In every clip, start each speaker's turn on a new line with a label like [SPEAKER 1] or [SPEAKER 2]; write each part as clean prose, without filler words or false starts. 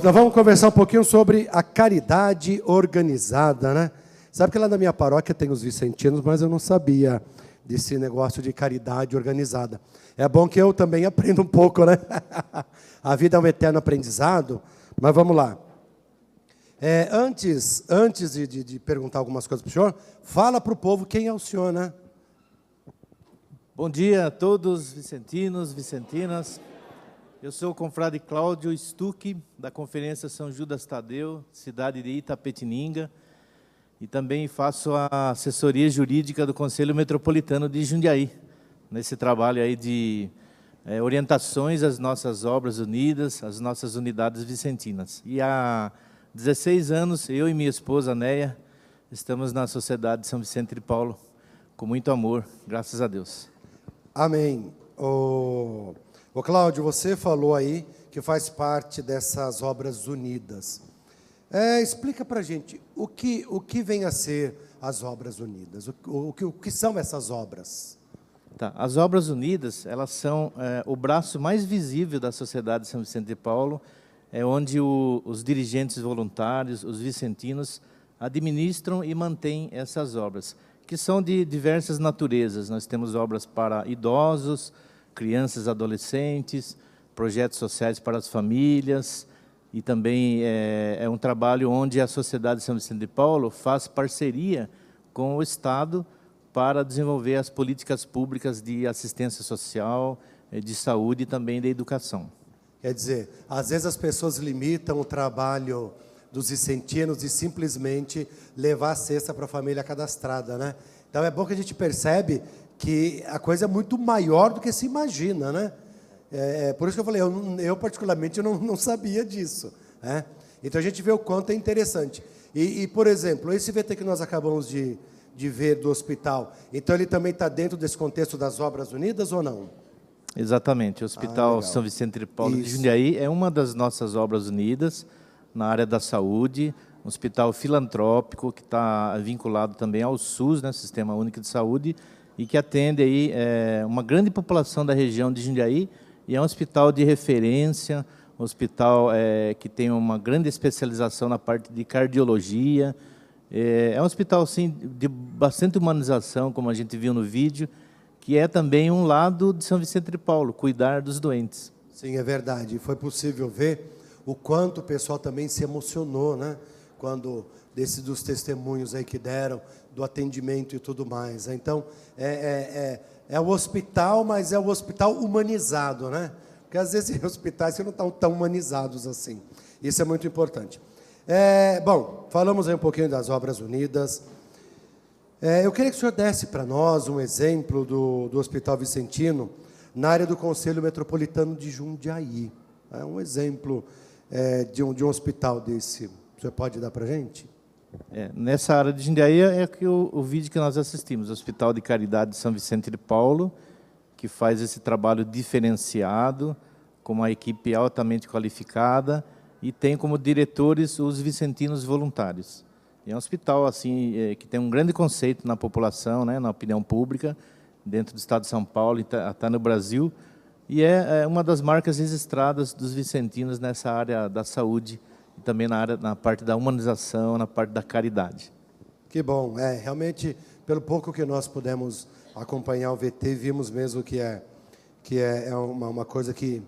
[SPEAKER 1] nós vamos conversar um pouquinho sobre a caridade organizada, né? Sabe que lá na minha paróquia tem os vicentinos, mas eu não sabia desse negócio de caridade organizada. É bom que eu também aprenda um pouco, né? A vida é um eterno aprendizado, mas vamos lá. Antes de perguntar algumas coisas para o senhor, fala para o povo quem é o senhor, né?
[SPEAKER 2] Bom dia a todos, vicentinos, vicentinas. Eu sou o confrade Cláudio Stuck, da Conferência São Judas Tadeu, cidade de Itapetininga, e também faço a assessoria jurídica do Conselho Metropolitano de Jundiaí, nesse trabalho aí de orientações às nossas obras unidas, às nossas unidades vicentinas. E há 16 anos, eu e minha esposa, Neia, estamos na Sociedade de São Vicente de Paulo, com muito amor, graças a Deus.
[SPEAKER 1] Amém. Ô Cláudio, você falou aí que faz parte dessas obras unidas. Explica para a gente o que vem a ser as obras unidas, o que são essas obras?
[SPEAKER 2] Tá. As obras unidas, elas são o braço mais visível da Sociedade de São Vicente de Paulo, onde os dirigentes voluntários, os vicentinos, administram e mantêm essas obras, que são de diversas naturezas. Nós temos obras para idosos, crianças, adolescentes, projetos sociais para as famílias, e também é um trabalho onde a Sociedade de São Vicente de Paulo faz parceria com o Estado para desenvolver as políticas públicas de assistência social, de saúde e também de educação.
[SPEAKER 1] Quer dizer, às vezes as pessoas limitam o trabalho dos vicentinos de simplesmente levar a cesta para a família cadastrada, né? Então é bom que a gente percebe que a coisa é muito maior do que se imagina, né? Por isso que eu falei, eu particularmente não sabia disso, né? Então a gente vê o quanto é interessante. Por exemplo, esse VT que nós acabamos de ver do hospital, então ele também está dentro desse contexto das Obras Unidas ou não?
[SPEAKER 2] Exatamente. O Hospital São Vicente de Paulo de Jundiaí é uma das nossas obras unidas na área da saúde, um hospital filantrópico que está vinculado também ao SUS, né, Sistema Único de Saúde, e que atende aí uma grande população da região de Jundiaí, e é um hospital de referência, um hospital que tem uma grande especialização na parte de cardiologia. É um hospital assim, de bastante humanização, como a gente viu no vídeo, que é também um lado de São Vicente de Paulo, cuidar dos doentes.
[SPEAKER 1] Sim, é verdade. Foi possível ver o quanto o pessoal também se emocionou, né? Quando dos testemunhos aí que deram, do atendimento e tudo mais. Então, é o hospital, mas é o hospital humanizado, né? Porque às vezes tem hospitais que não estão tão humanizados assim. Isso é muito importante. Bom, falamos aí um pouquinho das Obras Unidas. Eu queria que o senhor desse para nós um exemplo do Hospital Vicentino na área do Conselho Metropolitano de Jundiaí. Um exemplo de um hospital desse. O senhor pode dar para a gente?
[SPEAKER 2] Nessa área de Jundiaí é que o vídeo que nós assistimos, o Hospital de Caridade de São Vicente de Paulo, que faz esse trabalho diferenciado, com uma equipe altamente qualificada, e tem como diretores os vicentinos voluntários. É um hospital assim, que tem um grande conceito na população, né, na opinião pública, dentro do Estado de São Paulo e até no Brasil, e é uma das marcas registradas dos vicentinos nessa área da saúde, e também na parte da humanização, na parte da caridade.
[SPEAKER 1] Que bom. Realmente, pelo pouco que nós pudemos acompanhar o VT, vimos mesmo que é uma coisa que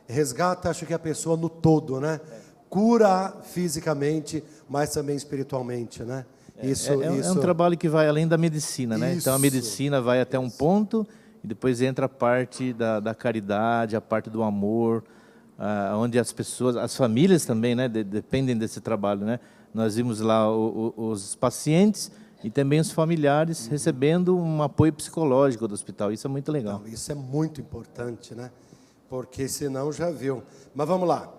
[SPEAKER 1] resgata, acho que a pessoa no todo, né? Cura fisicamente, mas também espiritualmente, né?
[SPEAKER 2] É um trabalho que vai além da medicina, né? Então a medicina vai até um ponto e depois entra a parte da caridade, a parte do amor, onde as pessoas, as famílias também, né, dependem desse trabalho, né? Nós vimos lá os pacientes e também os familiares recebendo um apoio psicológico do hospital. Isso é muito legal.
[SPEAKER 1] Não, isso é muito importante, né? Porque senão já viu. Mas vamos lá.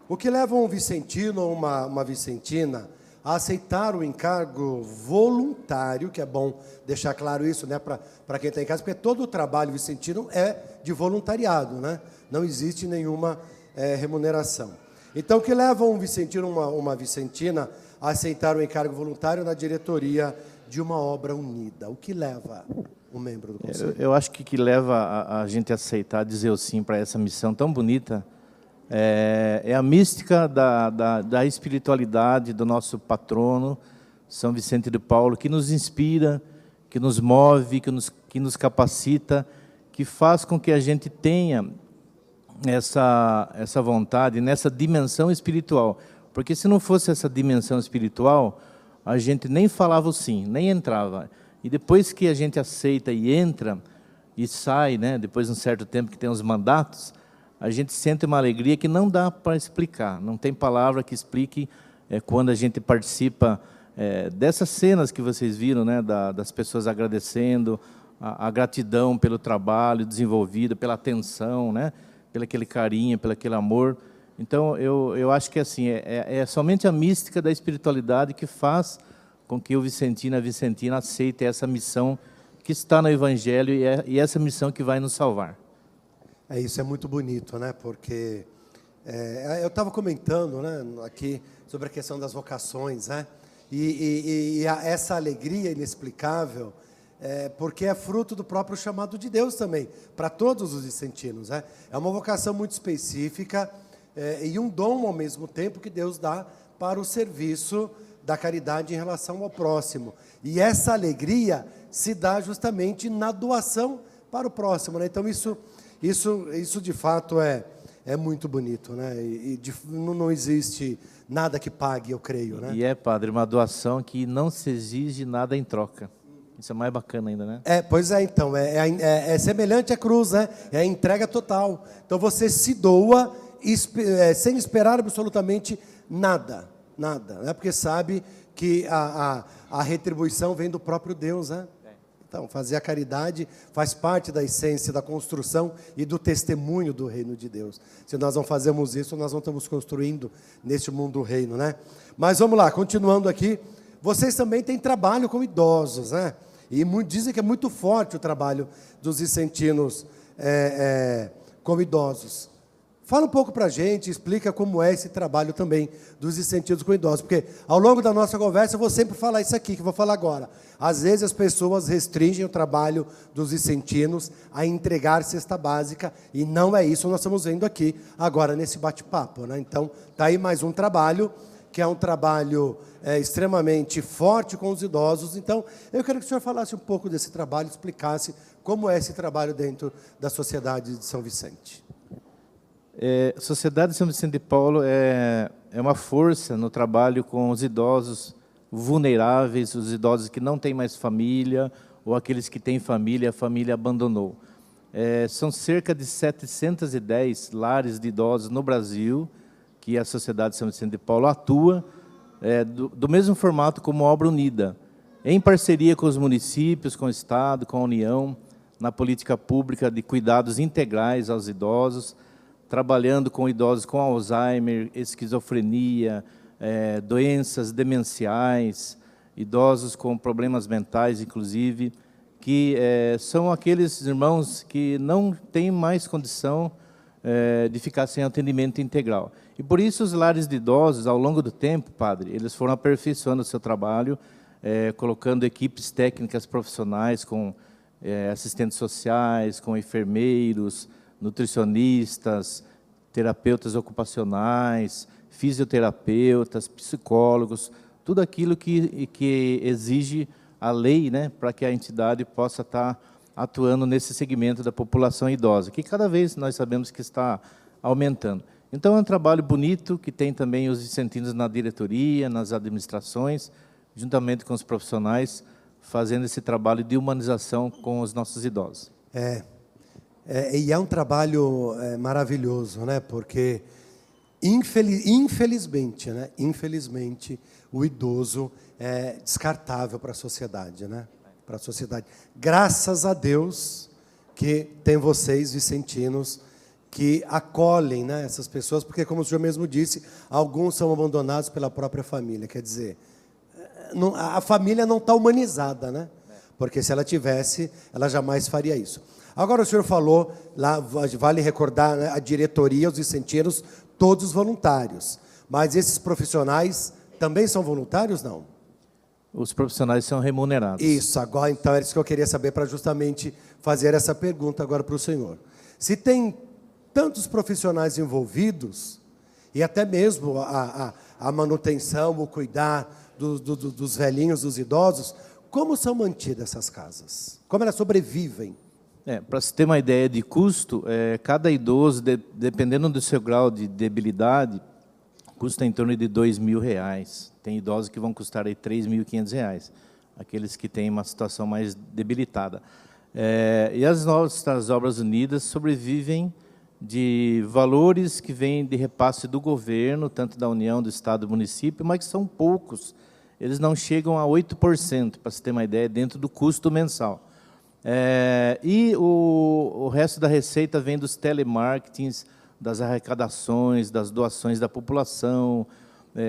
[SPEAKER 1] O que leva um vicentino ou uma vicentina a aceitar o encargo voluntário, que é bom deixar claro isso, né, para quem está em casa, porque todo o trabalho vicentino é de voluntariado, né? Não existe nenhuma remuneração. Então, o que leva um vicentino ou uma vicentina a aceitar o encargo voluntário na diretoria de uma obra unida? O que leva um membro do conselho?
[SPEAKER 2] Eu acho que leva a gente a aceitar, dizer o sim para essa missão tão bonita, É a mística da espiritualidade do nosso patrono, São Vicente de Paulo, que nos inspira, que nos move, que nos capacita, que faz com que a gente tenha essa vontade, nessa dimensão espiritual. Porque se não fosse essa dimensão espiritual, a gente nem falava o sim, nem entrava. E depois que a gente aceita e entra, e sai, né, depois de um certo tempo que tem os mandatos, a gente sente uma alegria que não dá para explicar. Não tem palavra que explique quando a gente participa dessas cenas que vocês viram, né, das pessoas agradecendo, a gratidão pelo trabalho desenvolvido, pela atenção, né, pelo aquele carinho, pelo aquele amor. Então, eu acho que assim, é somente a mística da espiritualidade que faz com que o vicentino e a vicentina aceitem essa missão que está no Evangelho e essa missão que vai nos salvar.
[SPEAKER 1] Isso é muito bonito, né? Porque eu estava comentando, né, aqui sobre a questão das vocações, né? E essa alegria inexplicável, porque é fruto do próprio chamado de Deus também, para todos os vicentinos, né? É uma vocação muito específica e um dom ao mesmo tempo que Deus dá para o serviço da caridade em relação ao próximo. E essa alegria se dá justamente na doação para o próximo, né? Então isso de fato é muito bonito, né? Não existe nada que pague, eu creio, né?
[SPEAKER 2] E padre, uma doação que não se exige nada em troca. Isso é mais bacana ainda, né?
[SPEAKER 1] Pois é, então, é semelhante à cruz, né? É a entrega total. Então você se doa sem esperar absolutamente nada, né? Porque sabe que a retribuição vem do próprio Deus, né? Então, fazer a caridade faz parte da essência da construção e do testemunho do reino de Deus. Se nós não fazemos isso, nós não estamos construindo neste mundo o reino, né? Mas vamos lá, continuando aqui. Vocês também têm trabalho com idosos, né? E dizem que é muito forte o trabalho dos vicentinos com idosos. Fala um pouco para a gente, explica como é esse trabalho também dos vicentinos com idosos, porque ao longo da nossa conversa eu vou sempre falar isso aqui, que eu vou falar agora. Às vezes as pessoas restringem o trabalho dos vicentinos a entregar cesta básica, e não é isso que nós estamos vendo aqui agora nesse bate-papo, né? Então, está aí mais um trabalho, que é um trabalho extremamente forte com os idosos. Então, eu quero que o senhor falasse um pouco desse trabalho, explicasse como é esse trabalho dentro da Sociedade de São Vicente.
[SPEAKER 2] A Sociedade de São Vicente de Paulo é uma força no trabalho com os idosos vulneráveis, os idosos que não têm mais família, ou aqueles que têm família, a família abandonou. São cerca de 710 lares de idosos no Brasil, que a Sociedade de São Vicente de Paulo atua, do mesmo formato como Obra Unida, em parceria com os municípios, com o Estado, com a União, na política pública de cuidados integrais aos idosos, trabalhando com idosos com Alzheimer, esquizofrenia, doenças demenciais, idosos com problemas mentais, inclusive, que são aqueles irmãos que não têm mais condição de ficar sem atendimento integral. E por isso os lares de idosos, ao longo do tempo, padre, eles foram aperfeiçoando o seu trabalho, colocando equipes técnicas profissionais com assistentes sociais, com enfermeiros, nutricionistas, terapeutas ocupacionais, fisioterapeutas, psicólogos, tudo aquilo que exige a lei, né, para que a entidade possa estar atuando nesse segmento da população idosa, que cada vez nós sabemos que está aumentando. Então, é um trabalho bonito, que tem também os vicentinos na diretoria, nas administrações, juntamente com os profissionais, fazendo esse trabalho de humanização com os nossos idosos.
[SPEAKER 1] E é um trabalho maravilhoso, né? Porque, infelizmente, né? Infelizmente, o idoso é descartável para a sociedade, né? Para a sociedade. Graças a Deus que tem vocês, vicentinos, que acolhem, né, essas pessoas, porque, como o senhor mesmo disse, alguns são abandonados pela própria família. Quer dizer, a família não está humanizada, né? Porque se ela tivesse, ela jamais faria isso. Agora o senhor falou, lá vale recordar, né, a diretoria, os vicentinos, todos voluntários. Mas esses profissionais também são voluntários, não?
[SPEAKER 2] Os profissionais são remunerados.
[SPEAKER 1] Isso, agora então é isso que eu queria saber para justamente fazer essa pergunta agora para o senhor. Se tem tantos profissionais envolvidos, e até mesmo a manutenção, o cuidar dos velhinhos, dos idosos, como são mantidas essas casas? Como elas sobrevivem?
[SPEAKER 2] Para se ter uma ideia de custo, cada idoso, dependendo do seu grau de debilidade, custa em torno de R$2.000. Tem idosos que vão custar aí R$3.500, aqueles que têm uma situação mais debilitada. E as nossas obras unidas sobrevivem de valores que vêm de repasse do governo, tanto da União, do Estado, do município, mas que são poucos. Eles não chegam a 8%, para se ter uma ideia, dentro do custo mensal. E o resto da receita vem dos telemarketings, das arrecadações, das doações da população,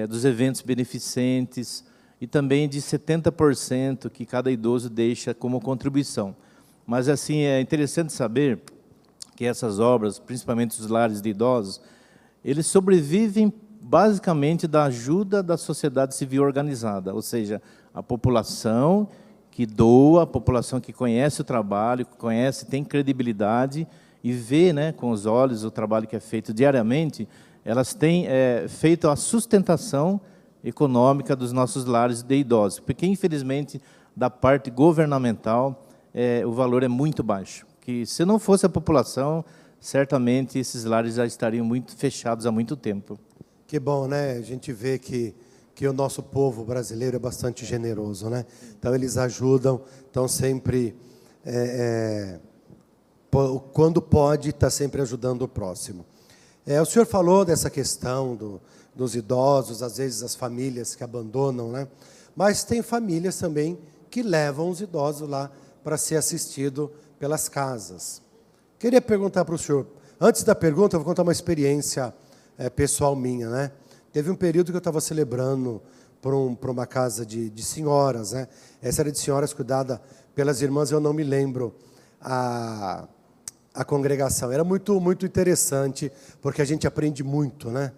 [SPEAKER 2] dos eventos beneficentes, e também de 70% que cada idoso deixa como contribuição. Mas, assim, é interessante saber que essas obras, principalmente os lares de idosos, eles sobrevivem basicamente da ajuda da sociedade civil organizada, ou seja, a população que doa, a população que conhece o trabalho, que conhece, tem credibilidade e vê, né, com os olhos o trabalho que é feito diariamente, elas têm feito a sustentação econômica dos nossos lares de idosos, porque, infelizmente, da parte governamental, o valor é muito baixo. Que, se não fosse a população, certamente esses lares já estariam muito fechados há muito tempo.
[SPEAKER 1] Que bom, né? A gente vê que o nosso povo brasileiro é bastante generoso, né? Então, eles ajudam, estão sempre, quando pode, está sempre ajudando o próximo. O senhor falou dessa questão dos idosos, às vezes as famílias que abandonam, né? Mas tem famílias também que levam os idosos lá para ser assistido pelas casas. Queria perguntar para o senhor, antes da pergunta, eu vou contar uma experiência pessoal minha, né? Teve um período que eu estava celebrando para uma casa de senhoras, né? Essa era de senhoras cuidada pelas irmãs, eu não me lembro a congregação. Era muito, muito interessante, porque a gente aprende muito, né?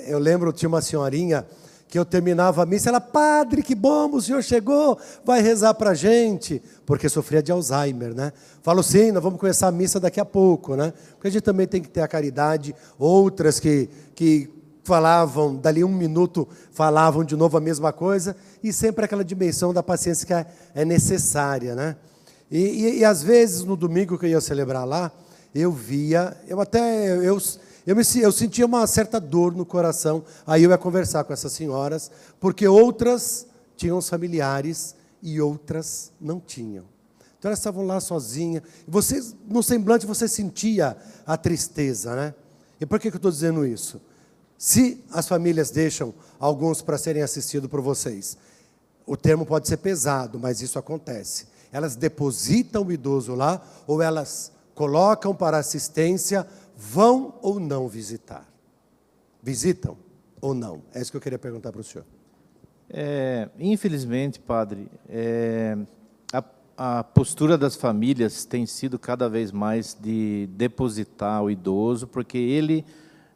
[SPEAKER 1] Eu lembro, tinha uma senhorinha que eu terminava a missa, ela, padre, que bom, o senhor chegou, vai rezar para a gente, porque sofria de Alzheimer, né? Falo, sim, nós vamos começar a missa daqui a pouco, né? Porque a gente também tem que ter a caridade, outras que falavam, dali um minuto, falavam de novo a mesma coisa, e sempre aquela dimensão da paciência que é necessária, né? E às vezes, no domingo que eu ia celebrar lá, eu via, eu sentia uma certa dor no coração, aí eu ia conversar com essas senhoras, porque outras tinham os familiares e outras não tinham. Então elas estavam lá sozinhas, no semblante você sentia a tristeza, né? E por que eu estou dizendo isso? Se as famílias deixam alguns para serem assistidos por vocês, o termo pode ser pesado, mas isso acontece. Elas depositam o idoso lá, ou elas colocam para assistência, vão ou não visitar? Visitam ou não? É isso que eu queria perguntar para o senhor.
[SPEAKER 2] Infelizmente, padre, a postura das famílias tem sido cada vez mais de depositar o idoso, porque ele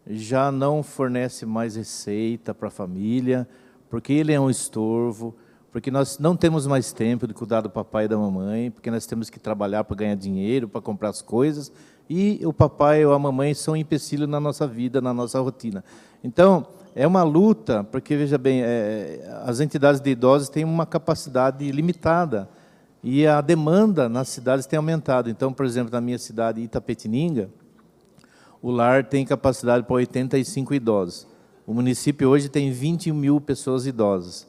[SPEAKER 2] já não fornece mais receita para a família, porque ele é um estorvo, porque nós não temos mais tempo de cuidar do papai e da mamãe, porque nós temos que trabalhar para ganhar dinheiro, para comprar as coisas, e o papai ou a mamãe são um empecilho na nossa vida, na nossa rotina. Então, é uma luta, porque, veja bem, as entidades de idosos têm uma capacidade limitada, e a demanda nas cidades tem aumentado. Então, por exemplo, na minha cidade, Itapetininga, o lar tem capacidade para 85 idosos. O município hoje tem 21 mil pessoas idosas.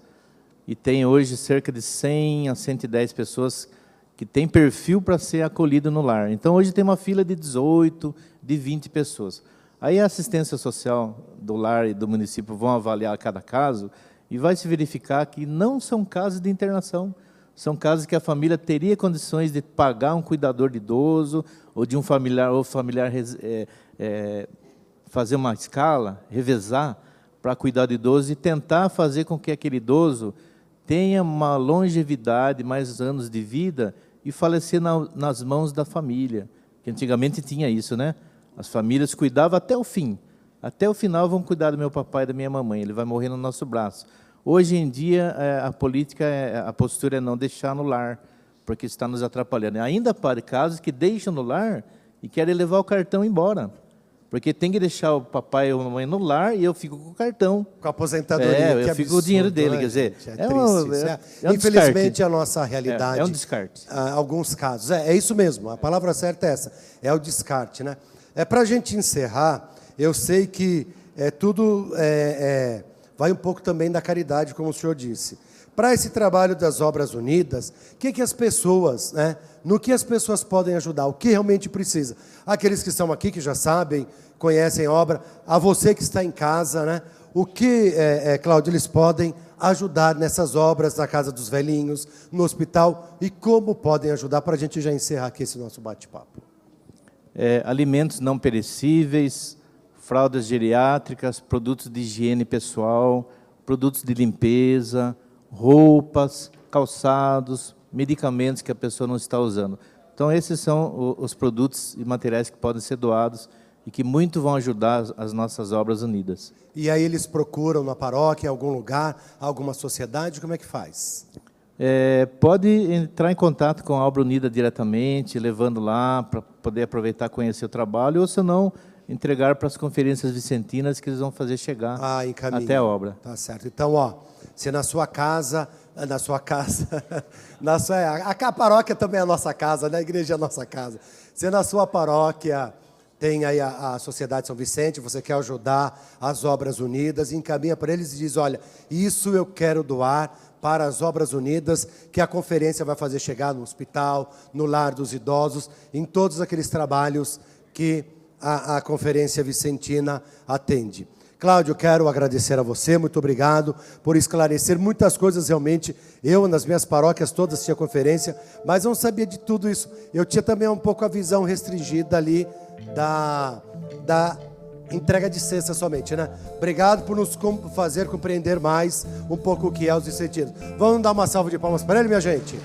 [SPEAKER 2] E tem hoje cerca de 100 a 110 pessoas que têm perfil para ser acolhido no lar. Então, hoje tem uma fila de 18, de 20 pessoas. Aí a assistência social do lar e do município vão avaliar cada caso e vai se verificar que não são casos de internação, são casos que a família teria condições de pagar um cuidador de idoso ou de um familiar, fazer uma escala, revezar para cuidar do idoso e tentar fazer com que aquele idoso tenha uma longevidade, mais anos de vida e falecer nas mãos da família, que antigamente tinha isso, né? As famílias cuidavam até o fim. Até o final vão cuidar do meu papai e da minha mamãe, ele vai morrer no nosso braço. Hoje em dia, a postura é não deixar no lar, porque está nos atrapalhando. Ainda para casos que deixam no lar e querem levar o cartão embora. Porque tem que deixar o papai ou a mamãe no lar e eu fico com o cartão.
[SPEAKER 1] Com a aposentadoria,
[SPEAKER 2] eu fico com o dinheiro dele,
[SPEAKER 1] né,
[SPEAKER 2] quer dizer...
[SPEAKER 1] gente? É triste. Um infelizmente, é a nossa realidade.
[SPEAKER 2] É um descarte.
[SPEAKER 1] Alguns casos. É isso mesmo, a palavra certa é essa. É o descarte, né? Para a gente encerrar, eu sei que tudo vai um pouco também da caridade, como o senhor disse. Para esse trabalho das Obras Unidas, que as pessoas, né, no que as pessoas podem ajudar, o que realmente precisa? Aqueles que estão aqui, que já sabem, conhecem a obra, a você que está em casa, né, o que, Cláudio, eles podem ajudar nessas obras na Casa dos Velhinhos, no hospital, e como podem ajudar, para a gente já encerrar aqui esse nosso bate-papo.
[SPEAKER 2] Alimentos não perecíveis, fraldas geriátricas, produtos de higiene pessoal, produtos de limpeza, roupas, calçados, medicamentos que a pessoa não está usando. Então, esses são os produtos e materiais que podem ser doados e que muito vão ajudar as nossas Obras Unidas. E
[SPEAKER 1] aí eles procuram na paróquia, em algum lugar, alguma sociedade, como é que faz?
[SPEAKER 2] Pode entrar em contato com a Obra Unida diretamente, levando lá para poder aproveitar, conhecer o trabalho, ou se não, entregar para as conferências vicentinas que eles vão fazer chegar até a obra.
[SPEAKER 1] Tá certo. Então, se na sua casa, a paróquia também é a nossa casa, né? A igreja é a nossa casa. Se na sua paróquia tem aí a Sociedade São Vicente, você quer ajudar as Obras Unidas, encaminha para eles e diz, olha, isso eu quero doar para as Obras Unidas, que a conferência vai fazer chegar no hospital, no lar dos idosos, em todos aqueles trabalhos que a Conferência Vicentina atende. Cláudio, quero agradecer a você, muito obrigado por esclarecer muitas coisas realmente. Eu, nas minhas paróquias todas, tinha conferência, mas não sabia de tudo isso. Eu tinha também um pouco a visão restringida ali da entrega de cesta somente, né? Obrigado por nos fazer compreender mais um pouco o que é os vicentinos. Vamos dar uma salva de palmas para ele, minha gente?